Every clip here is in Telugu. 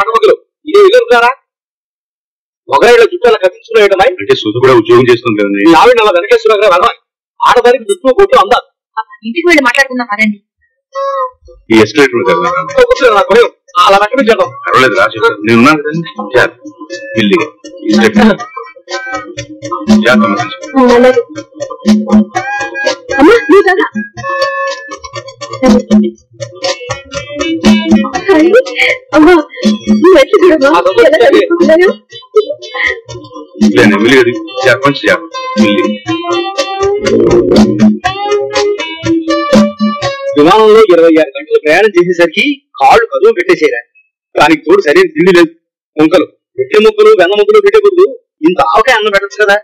కనుమకులు ఇదే ఇల్లుతారా ఒకరేళ్ళ చుట్టూ అలా కట్టించుకునేటమై అంటే సుధు కూడా ఉద్యోగం చేస్తుంది కదండి. ఆవిడ అలా వెనకేశ్వర గారు అనమా ఆడదానికి చుట్టూ కొట్టు అందా ఇంటికి వెళ్ళి మాట్లాడుకుందాం కదండి. ఈ ఎస్కలేటర్ అలా వెంటనే చేద్దాం. పర్వాలేదు రా నేను విమానంలో 26 గంటలు ప్రయాణం చేసేసరికి కాళ్ళు కదువు పెట్టేసేరా. దానికి తోడు సరైన తిండి లేదు. ముక్కలు పెట్టే ముక్కలు వెన్న ముక్కలు పెట్టేకూడదు. ఇంత ఆవకాయ అన్నం పెట్టచ్చు కదా.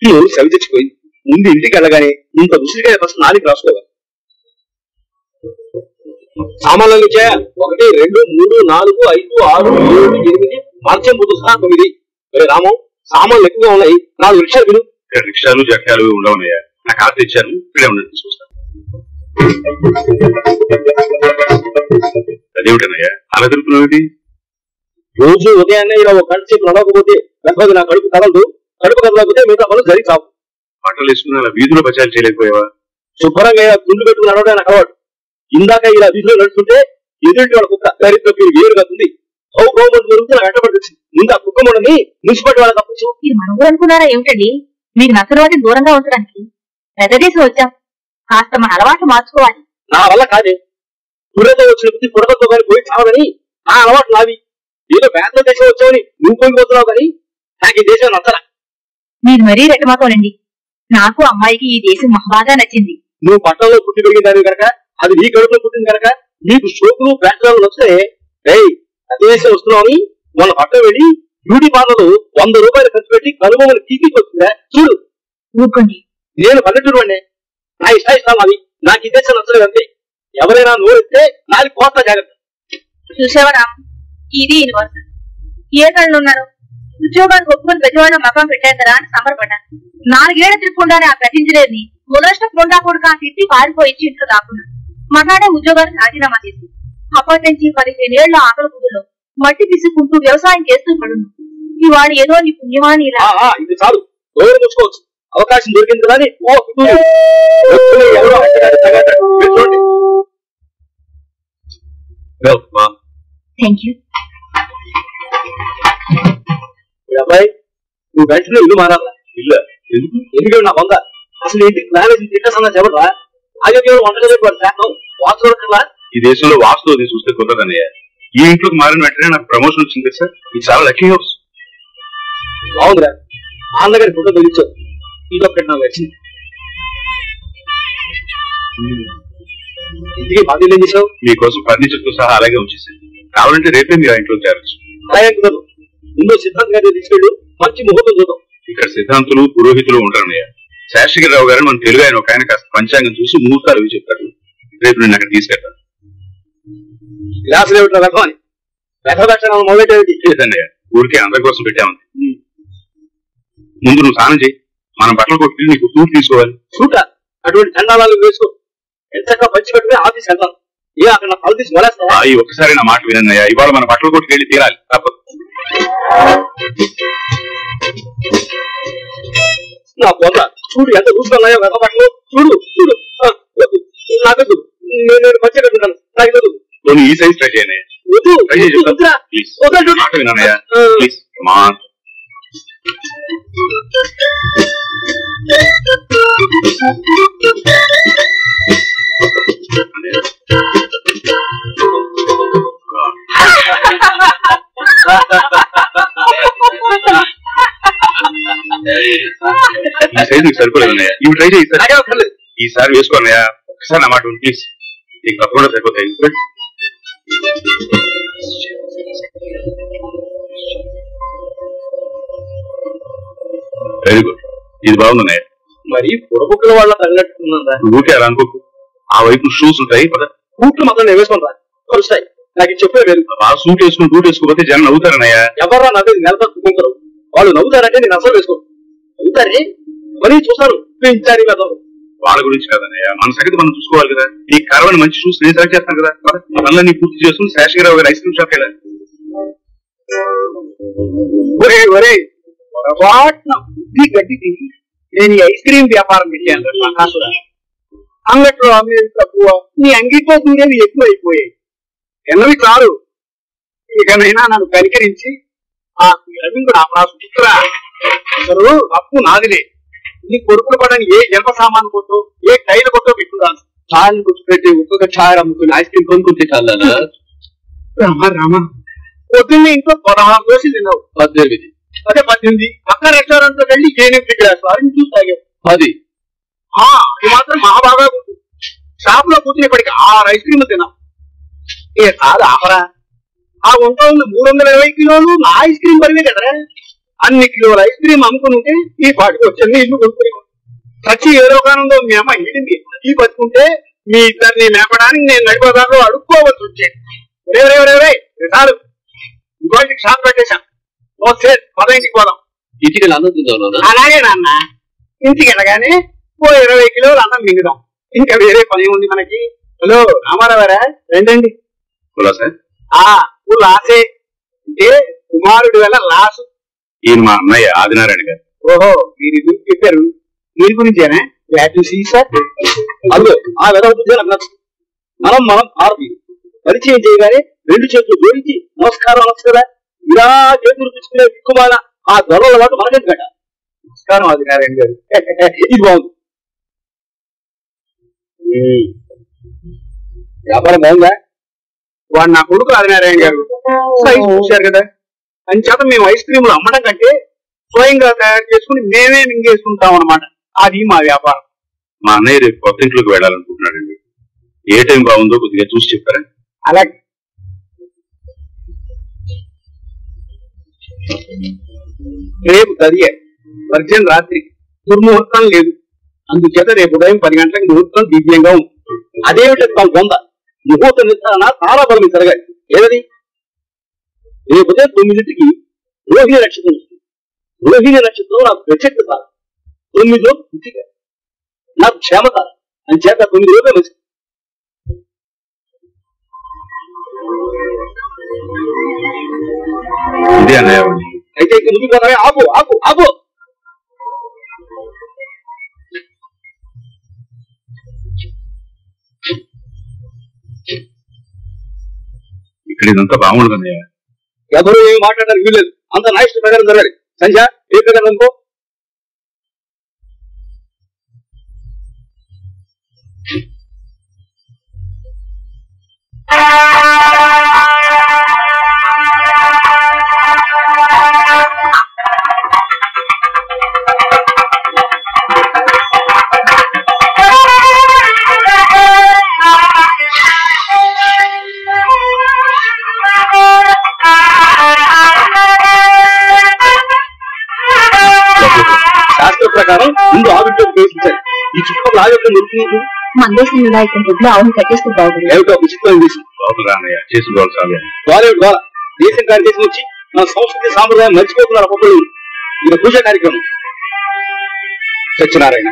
నువ్వు సవి తెచ్చిపోయింది. ముందు ఇంటికి వెళ్ళగానే ఇంత ఉసిరికాయ ఫస్ట్ నాలుగు రాసుకోవాలి. సామాన్లు చే 1 2 3 4 5 6 7 8 మార్చం ముందు సహా 9. రామం సామాన్లు ఎక్కువగా ఉన్నాయి. 4 రిక్షాలు విను. రిక్షాలు జట్టాలు ఉండవున్నాయా? నా కార్ తెచ్చాను. ఇక్కడే ఉన్నట్టు చూస్తాను. అదేమిటన్నయ్యా అలా తిరుగుతున్నావు? రోజు ఉదయాన్నే ఇలా ఒక గంట సేపు నడవకపోతే లేకపోతే నా కడుపు కదలదు. కడుపు కదలకపోతే మిగతా పనులు జరిగి కావు. బట్టలు వేసుకుని అలా వీధిలో బచాలు చేయలేకపోయావా? శుభ్రంగా ఇలా గుండు పెట్టుకుని నడవడానికి నాకు అలవాటు. ఇందాక ఇలా వీధిలో నడుస్తుంటే ఎదుటి వాళ్ళ కుక్క దరిద్ర వేరుగా ఉంది. గవర్నమెంట్ జరుగుతున్న వెంటబడి ముందు ఆ కుక్క మొండని మున్సిపాలిటీ వాళ్ళ తప్పచ్చు. మీరు మనకు అనుకున్నారా ఏమిటండి? మీకు నచ్చని వాటిని దూరంగా ఉంచడానికి పెద్ద దేశం వచ్చాం. కాస్త మన అలవాటు మార్చుకోవాలి. నా వల్ల కాదే. కుర్రతో వచ్చిన బుద్ధి కుర్రతో కానీ పోయి చావని నా అలవాటు నావి. ఏదో పేద దేశం వచ్చావని నువ్వు పోయిపోతున్నావు కానీ నాకు ఈ దేశం నచ్చరా. మీరు మరీ రెట్టమాతోనండి. నాకు అమ్మాయికి ఈ దేశం బాగా నచ్చింది. నువ్వు పట్టణంలో పుట్టి పెరిగిందాన్ని కనుక అది నీ కడుపులో పుట్టింది కనుక నీకు షోకులు ప్యాటర్లు వస్తే దేశం వస్తున్నావు. మన పట్టణం వెళ్ళి బ్యూటీ పార్లర్ 100 రూపాయలు ఖర్చు పెట్టి కనుబొమ్మలు తీసుకొచ్చిందా చూడు. ఊరుకోండి. నేను పల్లెటూరు అండి. నా ఇష్టం అది. నాకు ఈ దేశం నచ్చలేదు అంతే. ఎవరైనా నోరిస్తే నాది కోస్తా జాగ్రత్త. చూసేవరా ఇది యూనివర్సల్. ఏ కళ్ళు ఉన్నారు? ఉద్యోగానికి ఒప్పుకొని ప్రతివాడు మకం పెట్టాను కదా అని సంబరపడ్డాను. 4 ఏళ్ల తిరుగుకుండానే ఆ ప్రతించలేని ముదృష్టం కొండా కొడుకు తిట్టి పారిపోయి ఇంట్లో దాక్కున్నా. మగాడే ఉద్యోగానికి రాజీనామా చేసి అప్పటి నుంచి 15 ఏళ్ల ఆకలి కుదులో మట్టి తీసుకుంటూ వ్యవసాయం చేస్తూ పడును. ఈ వాడు ఏదో నీ పుణ్యమాని ఇది చాలు. ఎవరు ముచ్చుకోవచ్చు. అవకాశం దొరికింది కదా అని అబ్బాయి నువ్వు వెంటనే ఇల్లు మారాలా? ఇల్లు ఎందుకంటే నా వంద అసలు ఇంటికి మేనేజ్ తిట్ట సంగతి చెప్పరా? ఆరోగ్యంలో వంటగా చెప్పాడు వాస్తు. ఈ దేశంలో వాస్తు అది చూస్తే కుదరదన్నయ్య. ఈ ఇంట్లోకి మారిన వెంటనే నాకు ప్రమోషన్ వచ్చింది సార్. ఇది చాలా లక్కీ హౌస్. బాగుందిరా. నాన్నగారి ఫోటో తగ్గించావు. ఇదొక్కటి నాకు వచ్చింది. ఇంటికి బాధ్యత ఏం చేసావు? మీకోసం ఫర్నిచర్ తో సహా అలాగే ఉంచేసాను. కావాలంటే రేపే మీరు ఆ ఇంట్లో చేరచ్చు. అలాగే కుదరదు. ముందు సిద్ధాంత్ గారి తీసుకెళ్ళు. మంచి ముహూర్తం చూద్దాం. ఇక్కడ సిద్ధాంతులు పురోహితులు ఉంటారన్నయ్య. శాస్త్రిరావు గారు మన తెలుగు ఆయన ఒక ఆయన కాస్త పంచాంగం చూసి ముహూర్తాలు అవి చెప్తారు. రేపు నేను అక్కడ తీసుకెళ్తాను. గ్లాసులు ఏమిటో రకం అని రకం మొదలెట్టేది లేదన్నయ్య. ఊరికే అందరి కోసం పెట్టామంది. ముందు నువ్వు స్నానం చేయి. మనం బట్టలు కొట్టి నీకు సూట్ తీసుకోవాలి. సూటా? అటువంటి చండాలాలు వేసుకో. ఎంతగా పంచి పెట్టుకుని ఆఫీస్ వెళ్తాను. ఏ అక్కడ నా పలు తీసి మొలేస్తావా? ఈ ఒక్కసారి నా మాట వినన్నయ్య. ఇవాళ మన బట్టలు కొట్టుకు వెళ్ళి తీరాలి. తప్పదు. నా పొంద చూడు ఎంత చూసుకున్నాయో వెద బట్టలు. చూడు చూడు నాకు నేను పంచి కట్టుకుంటాను. నాకు లేదు. నువ్వు ఈ సైజ్ ట్రై చేయనయ్య. మాట వినన్నయ్య ప్లీజ్. ఈ సైజ్ నీకు సరిపోలేదు అన్నయ్య. ఇవి ట్రై చేయి. ఈసారి వేసుకో అన్నయ్య. ఒకసారి నా మాట ప్లీజ్. నీకు తప్పకుండా సరిపోతాయి. Very good. ఇది బాగుందన్నయ్య. మరి పొడబుక్కల వాళ్ళ తగినట్టుకుందా? ఊరికే అలా అనుకోకు. ఆ వైపు షూస్ ఉంటాయి. బూట్లు మాత్రం నేను వేసుకుంటా. కలుస్తాయి. నాకు చెప్పే వేరు. ఆ సూట్ వేసుకుని బూట్ వేసుకోకపోతే జనం నవ్వుతారన్నయ్య. ఎవరా నాకు నెలకొట్టుకుంటారు. వాళ్ళు నవ్వుతారంటే నేను అసలు వేసుకో. నవ్వుతారే మరి చూస్తాను. పెంచారి కదా వాళ్ళ గురించి కదన్నయ్య, మన సంగతి మనం చూసుకోవాలి కదా. ఈ కరవని మంచి చూసి నేను సెలెక్ట్ చేస్తాను కదా. పనులన్నీ పూర్తి చేసుకుని శేషగిరావు గారు ఐస్ క్రీమ్ షాప్ వెళ్ళాలి. గడ్డికి నేను ఈ ఐస్ క్రీమ్ వ్యాపారం పెట్టాను. అంగట్లో అమ్మేది తక్కువ, నీ అంగిట్లో దూరేవి ఎక్కువ అయిపోయాయి. ఎన్నవి చాలు, ఇకనైనా నన్ను కనికరించి ఆ కూడా అసలు అప్పు నాదిలే. నీ కొడుకులు పడని ఏ జన్మ సామాన్ కొట్టో, ఏ టైల్ కొట్టో పెట్టుదాను. ఛాయలు కూర్చోపెట్టి ఒక్కొక్క ఛాయలు అమ్ముకుని ఐస్ క్రీమ్ కొనుక్కుంటే చాలా రామా. పొద్దున్నే ఇంట్లో 16 దోశలు తిన్నావు. 18. అదే 18. పక్క రెస్టారెంట్ లో వెళ్ళి 8 గ్లాసులు చూసి తాగావు. 10. ఇది మాత్రం మహాబాగా గుర్తు. షాప్ లో కూర్చుని ఇప్పటికి 6 ఐస్ క్రీమ్ తిన్నావు. ఏ కాదు ఆపరా, ఆ వంట ఉంది 320 కిలోలు నా ఐస్ క్రీమ్ పరివే కదరా. అన్ని కిలోల ఐస్ క్రీమ్ అమ్ముకుంటే ఈ పాటికి వచ్చింది ఇల్లు కొనుక్కుని చచ్చి ఏ రోగానంలో మీ అమ్మ ఈడింది. ఈ బతుకుంటే మీ ఇద్దరిని మేపడానికి నేను నడిపోదాలో అడుక్కోవలసి వచ్చేది. చాలు, ఇంకోటికి షాప్ పెట్టేశాం. పద ఇంటికి పోదాం. ఇంటికి అలాగే నాన్న. ఇంటికి వెళ్ళగానే 20 కిలోలు అన్నం మింగుదాం. ఇంకా వేరే పని ఉంది మనకి. హలో రామారావారా, రండి. లాసే అంటే కుమారుడి వల్ల లాసు. ఈయన మా అన్నయ్య ఆదినారాయణ గారు. ఓహో, మీరు ఇది చెప్పారు. మీరు గురించేనా? అదిగో ఆ వెదవుతుంది. మనం ఆరోగ్యం పరిచయం చేయగానే 2 చేతులు జోడించి నమస్కారం అనొచ్చుదా. ఇలా చేతులు తీసుకునే దిక్కుమాల ఆ దొరల వాటి మనకెందుకు కదా. నమస్కారం ఆదినారాయణ గారు, ఇది బాగుంది. వ్యాపారం బాగుందా? వాడు నా కొడుకు ఆదినారాయణ గారు. సైజ్ చూశారు కదా. అంచేత మేము ఐస్ క్రీములు అమ్మడం కంటే స్వయంగా తయారు చేసుకుని మేమే మింగేసుకుంటాం అన్నమాట. అది మా వ్యాపారం. మా అన్నయ్య రేపు కొత్త ఇంట్లోకి వెళ్ళాలనుకుంటున్నాడండి. ఏ టైం బాగుందో కొద్దిగా చూసి చెప్తారండి. అలాగే. రేపు తదియే వర్జన్ రాత్రి దుర్ముహూర్తం లేదు. అందుచేత రేపు ఉదయం 10 గంటలకు ముహూర్తం దివ్యంగా ఉంది. అదేమిటి కొంత ముహూర్త నిర్ధారణ చాలా బలం జరగాలి. ఏదది? రేపు ఉదయం 9కి రోహిణి నక్షత్రం వస్తుంది. రోహిణి నక్షత్రం నాకు ప్రత్యేకత. 9లో పుట్టిక నాకు క్షేమత. అని చేత 9 రోజులు మంచిది. అయితే ఇంక ముందుకు పోతావే. ఆపు ఆపు ఆపు. ఇక్కడ ఇదంతా బాగుండదన్నయ్య. ఎవరు ఏమి మాట్లాడడానికి వీల్లేదు. అంత నా ఇష్ట ప్రకారం జరగాలి. సంధ్య ఏ ప్రకారం అనుకో. శాస్త్ర ప్రకారం ముందు ఆవిడ్లో ప్రవేశించాలి. ఈ చుట్టుపక్కల ఆవిడ్లో దొరుకుతుంది. మన దేశం వినాయకుడు ఆవును కట్టేస్తూ బాగుంది. ఏమిటో విచిత్రం దేశం. గోలేడు గోల. దేశం కాని దేశం వచ్చి మన సంస్కృతి సాంప్రదాయం మర్చిపోతున్నారు. ఒక్కొక్కరు ఇక పూజ కార్యక్రమం. సత్యనారాయణ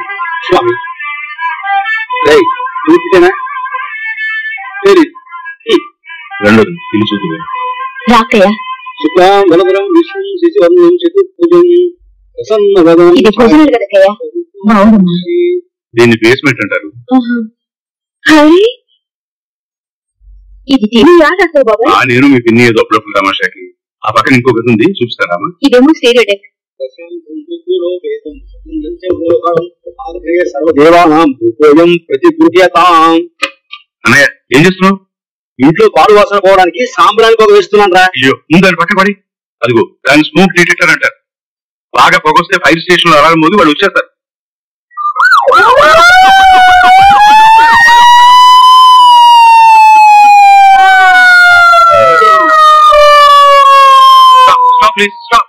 స్వామి చూపితేనా రాకయ్య శుక్లాం బలవరం విష్ణు శశివర్ణం చతుర్భుజం ప్రసన్నవదనం. ఇది భోజనాలు కదకయ్య. బాగుందమ్మా. దీన్ని బేస్మెంట్ అంటారు. ఇది తిని యాదాస్తావు బాబా. నేను మీ పిన్ని ఏదో అప్పుడప్పుడు తమాషాకి. ఆ పక్కన ఇంకో గది ఉంది, చూపిస్తారా? ఇదేమో స్టీరియో డెక్. సర్వదేవానాం భూతోయం ప్రతిగృహ్యతాం. అన్నయ్య ఏం చేస్తున్నావు? ఇంట్లో పాలు వాసన పోవడానికి సాంబ్రాన్ని పొగ వేస్తున్నాను రా. అయ్యో ముందని పక్క పడి. అదిగో దాన్ని స్మోక్ డిటెక్టర్ అంటారు. బాగా పొగొస్తే ఫైర్ స్టేషన్ లో అలారం మోగి వాళ్ళు వచ్చేస్తారు. Please stop.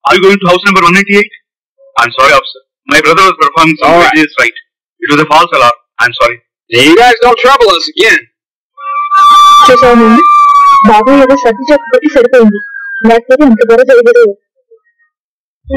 Are you going to house number 198? I'm sorry, officer. My brother was performing some is right. It was a false alarm. I'm sorry. You guys don't trouble us again. చూసాను బాబు ఏదో సర్ది చెప్పబట్టి సరిపోయింది. లేకపోతే ఇంత దూరం జరిగేది. ఇదే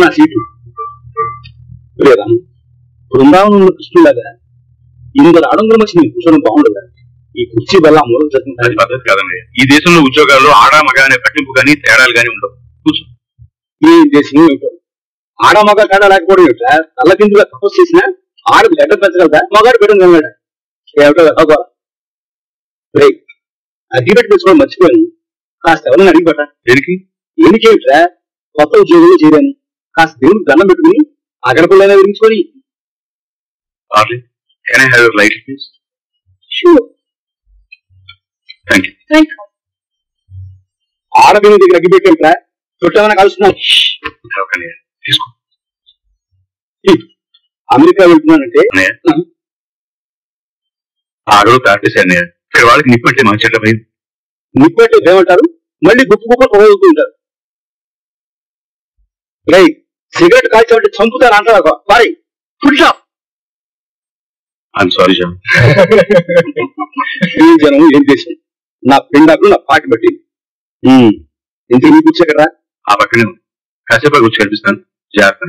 నా సీటు లేదా బృందావనం ఉన్న కృష్ణులాగా ఇందరు అడంగుల మనిషి నీ కూర్చోడం బాగుండదా? ఈ కుర్చీ వల్ల మూలం జరుగుతుంది పద్ధతి కాదండి. ఈ దేశంలో ఉద్యోగాల్లో ఆడా మగ అనే పట్టింపు కానీ తేడాలు కానీ ఉండవు. కూర్చో. ఈ దేశం ఏమిటో ఆడ మగ తేడా లేకపోవడం ఏమిటా? తల్లకిందుగా తపస్సు చేసినా ఆడది గడ్డ పెంచగలదా? మగాడు పెట్టడం కలగాడ ఏమిటో అగ్గి పెట్టి తెచ్చుకోవడం మర్చిపోయాను. కాస్త ఎవరైనా అడిగిపట్ట దేనికి? ఏమిటా కొత్త ఉద్యోగంలో చేరాను. కాస్త దేవుడికి దండం పెట్టుకుని అగరపుల్లైనా విరించుకొని Can I have your light, please? Sure. Thank you. ఆడపిల్లి దగ్గర అగ్గి పెట్టేట్రా చుట్టమని కలుస్తున్నాను. తీసుకో. అమెరికా వెళ్తున్నానంటే ఆడవాళ్ళు ప్రాక్టీస్ అన్నయ్య. ఇక్కడ వాళ్ళకి నిప్పంటే మంచి పోయింది. నిప్పంటే ఏమంటారు? మళ్ళీ గుప్పు గుప్ప పొగలుతూ ఉంటారు. రైట్ సిగరెట్ కాల్చాలంటే చంపుతారు అంటారు. Sorry full shop. I'm sorry John. ఏం జనం ఏం చేసాం? నా పిండాకులు నా పాటి బట్టి ఇంటికి నీ కూర్చోకరా ఆ పక్కనే కాసేపు కూర్చో కనిపిస్తాను. జాగ్రత్త.